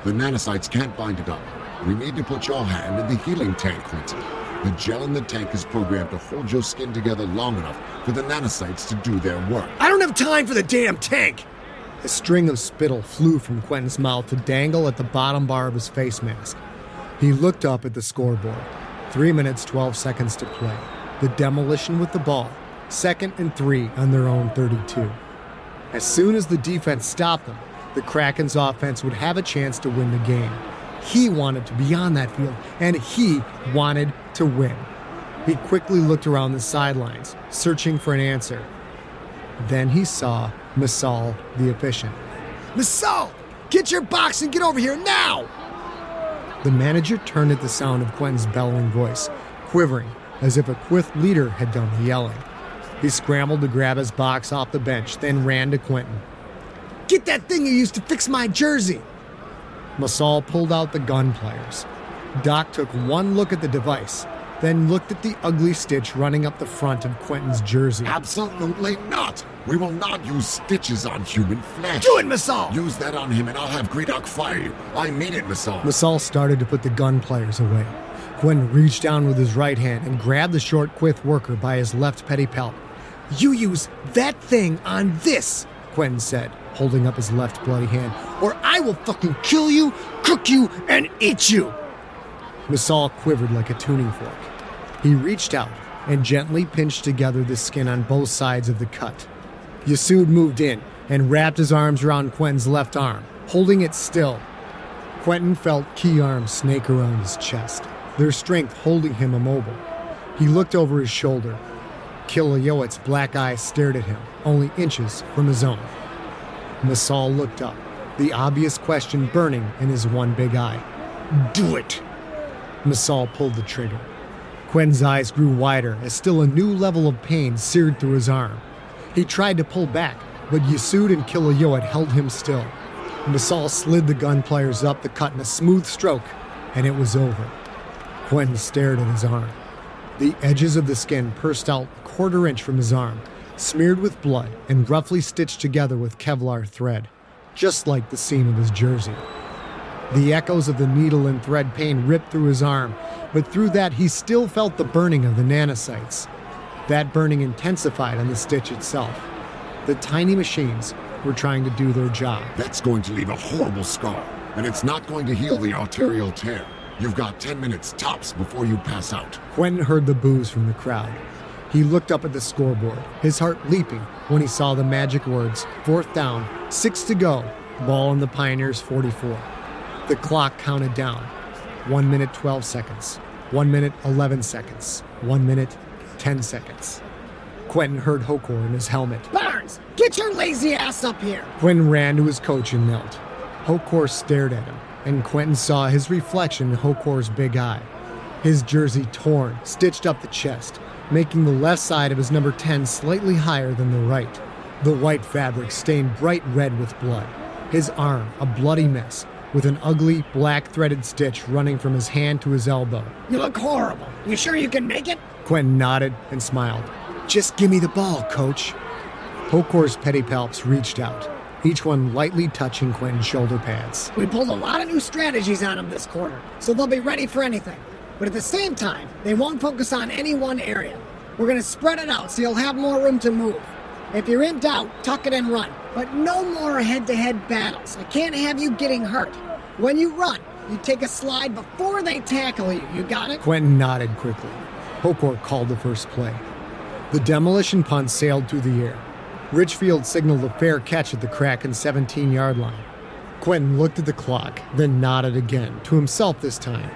The nanocytes can't bind it up. We need to put your hand in the healing tank, Quentin. The gel in the tank is programmed to hold your skin together long enough for the nanocytes to do their work." "I don't have time for the damn tank!" A string of spittle flew from Quentin's mouth to dangle at the bottom bar of his face mask. He looked up at the scoreboard. 3 minutes, 12 seconds to play. The Demolition with the ball. 2nd and 3 on their own 32. As soon as the defense stopped them, the Krakens' offense would have a chance to win the game. He wanted to be on that field, and he wanted to win. He quickly looked around the sidelines, searching for an answer. Then he saw Masal the officiant. Masal, get your box and get over here now! The manager turned at the sound of Quentin's bellowing voice, quivering as if a Quith leader had done the yelling. He scrambled to grab his box off the bench, then ran to Quentin. Get that thing you used to fix my jersey! Masal pulled out the gun pliers. Doc took one look at the device, then looked at the ugly stitch running up the front of Quentin's jersey. Absolutely not! We will not use stitches on human flesh. Do it, Masal! Use that on him and I'll have Greedock fire you. I mean it, Masal. Masal started to put the gun pliers away. Quentin reached down with his right hand and grabbed the short Quith worker by his left pedipalp. You use that thing on this, Quentin said, holding up his left bloody hand, or I will fucking kill you, cook you, and eat you! Masal quivered like a tuning fork. He reached out and gently pinched together the skin on both sides of the cut. Yasud moved in and wrapped his arms around Quentin's left arm, holding it still. Quentin felt key arms snake around his chest, their strength holding him immobile. He looked over his shoulder. Kilayoet's black eyes stared at him, only inches from his own. Masal looked up, the obvious question burning in his one big eye. Do it! Masal pulled the trigger. Quentin's eyes grew wider as still a new level of pain seared through his arm. He tried to pull back, but Yasud and Kilayoet held him still. Masal slid the gun pliers up the cut in a smooth stroke, and it was over. Quentin stared at his arm. The edges of the skin pursed out a quarter inch from his arm, smeared with blood and roughly stitched together with Kevlar thread, just like the seam of his jersey. The echoes of the needle and thread pain ripped through his arm, but through that he still felt the burning of the nanocytes. That burning intensified on the stitch itself. The tiny machines were trying to do their job. That's going to leave a horrible scar, and it's not going to heal the arterial tear. You've got 10 minutes tops before you pass out. Quentin heard the boos from the crowd. He looked up at the scoreboard, his heart leaping when he saw the magic words, 4th down, 6 to go, ball in the Pioneers' 44. The clock counted down. 1 minute, 12 seconds. 1 minute, 11 seconds. 1 minute, 10 seconds. Quentin heard Hokor in his helmet. Barnes, get your lazy ass up here! Quentin ran to his coach and knelt. Hokor stared at him, and Quentin saw his reflection in Hokor's big eye. His jersey torn, stitched up the chest, making the left side of his number 10 slightly higher than the right. The white fabric stained bright red with blood. His arm, a bloody mess, with an ugly, black-threaded stitch running from his hand to his elbow. You look horrible. You sure you can make it? Quentin nodded and smiled. Just give me the ball, coach. Hokor's pedipalps reached out, each one lightly touching Quentin's shoulder pads. We pulled a lot of new strategies on them this quarter, so they'll be ready for anything. But at the same time, they won't focus on any one area. We're going to spread it out so you'll have more room to move. If you're in doubt, tuck it and run. But no more head-to-head battles. I can't have you getting hurt. When you run, you take a slide before they tackle you. You got it? Quentin nodded quickly. Hokor called the first play. The demolition punt sailed through the air. Richfield signaled a fair catch at the Krakens' 17-yard line. Quentin looked at the clock, then nodded again, to himself this time.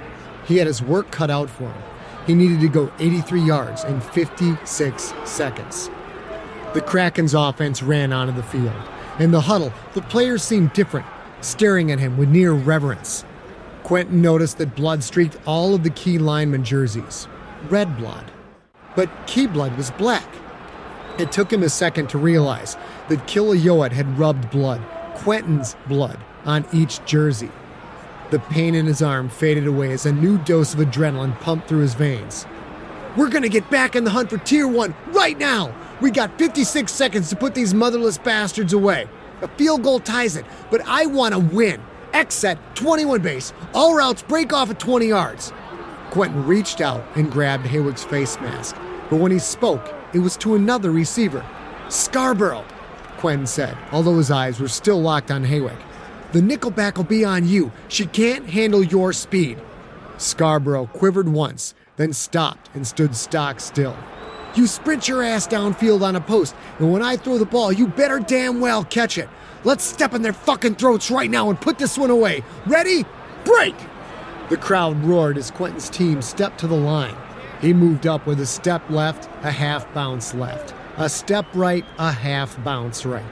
He had his work cut out for him. He needed to go 83 yards in 56 seconds. The Krakens' offense ran onto the field. In the huddle, the players seemed different, staring at him with near reverence. Quentin noticed that blood streaked all of the key lineman jerseys. Red blood. But key blood was black. It took him a second to realize that Kilayoet had rubbed blood, Quentin's blood, on each jersey. The pain in his arm faded away as a new dose of adrenaline pumped through his veins. We're gonna get back in the hunt for Tier 1 right now! We got 56 seconds to put these motherless bastards away. A field goal ties it, but I want to win. X set, 21 base. All routes break off at 20 yards. Quentin reached out and grabbed Haywick's face mask, but when he spoke, it was to another receiver. Scarborough. Quentin said, although his eyes were still locked on Haywick. The nickelback will be on you. She can't handle your speed. Scarborough quivered once, then stopped and stood stock still. You sprint your ass downfield on a post, and when I throw the ball, you better damn well catch it. Let's step in their fucking throats right now and put this one away. Ready? Break! The crowd roared as Quentin's team stepped to the line. He moved up with a step left, a half bounce left. A step right, a half bounce right.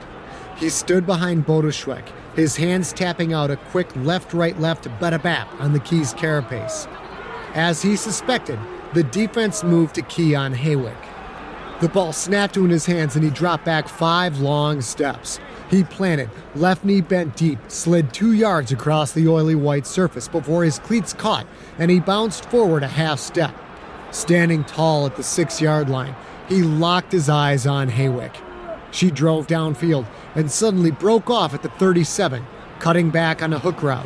He stood behind Bodeschweck, his hands tapping out a quick left-right-left bada-bap on the key's carapace. As he suspected, the defense moved to key on Haywick. The ball snapped to in his hands and he dropped back 5 long steps. He planted, left knee bent deep, slid 2 yards across the oily white surface before his cleats caught and he bounced forward a half step. Standing tall at the 6-yard line, he locked his eyes on Haywick. She drove downfield and suddenly broke off at the 37, cutting back on a hook route.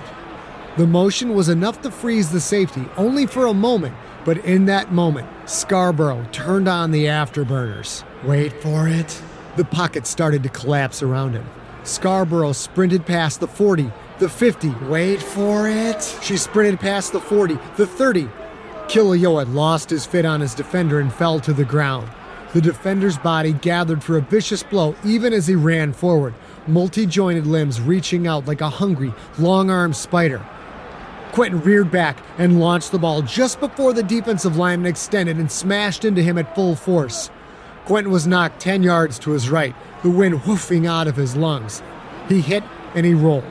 The motion was enough to freeze the safety, only for a moment, but in that moment, Scarborough turned on the afterburners. Wait for it. The pocket started to collapse around him. Scarborough sprinted past the 40, the 50. Wait for it. She sprinted past the 40, the 30. Kilio had lost his fit on his defender and fell to the ground. The defender's body gathered for a vicious blow even as he ran forward, multi-jointed limbs reaching out like a hungry, long-armed spider. Quentin reared back and launched the ball just before the defensive lineman extended and smashed into him at full force. Quentin was knocked 10 yards to his right, the wind whoofing out of his lungs. He hit and he rolled.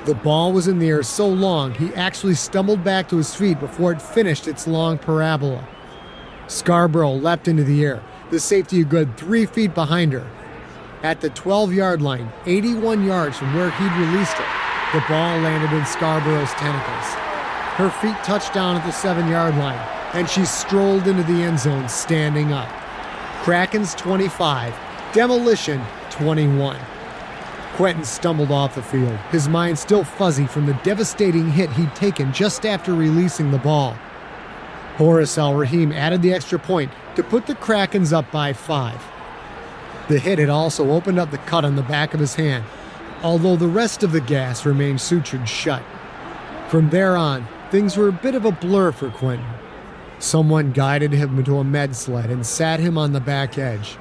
The ball was in the air so long he actually stumbled back to his feet before it finished its long parabola. Scarborough leapt into the air, the safety a good 3 feet behind her. At the 12-yard line, 81 yards from where he'd released it, the ball landed in Scarborough's tentacles. Her feet touched down at the 7-yard line, and she strolled into the end zone standing up. Krakens 25, Demolition 21. Quentin stumbled off the field, his mind still fuzzy from the devastating hit he'd taken just after releasing the ball. Horace Al-Rahim added the extra point to put the Krakens up by 5. The hit had also opened up the cut on the back of his hand, although the rest of the gas remained sutured shut. From there on, things were a bit of a blur for Quentin. Someone guided him into a med sled and sat him on the back edge.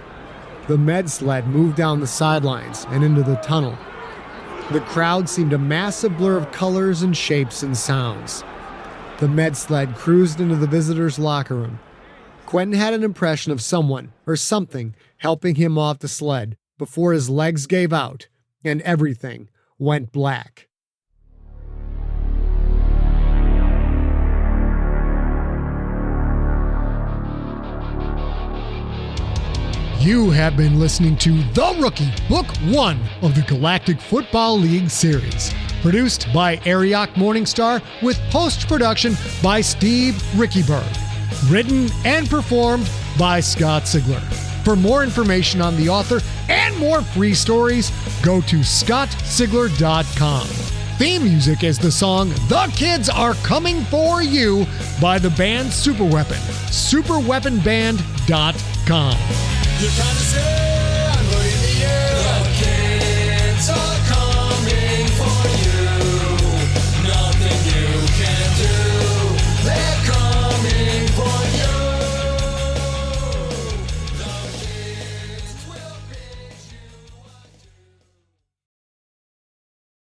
The med sled moved down the sidelines and into the tunnel. The crowd seemed a massive blur of colors and shapes and sounds. The med sled cruised into the visitors' locker room. Quentin had an impression of someone or something helping him off the sled before his legs gave out and everything went black. You have been listening to The Rookie, Book 1 of the Galactic Football League series. Produced by Ariok Morningstar with post-production by Steve Rickyberg. Written and performed by Scott Sigler. For more information on the author and more free stories, go to scottsigler.com. Theme music is the song The Kids Are Coming For You by the band Superweapon. Superweaponband.com. You're trying to say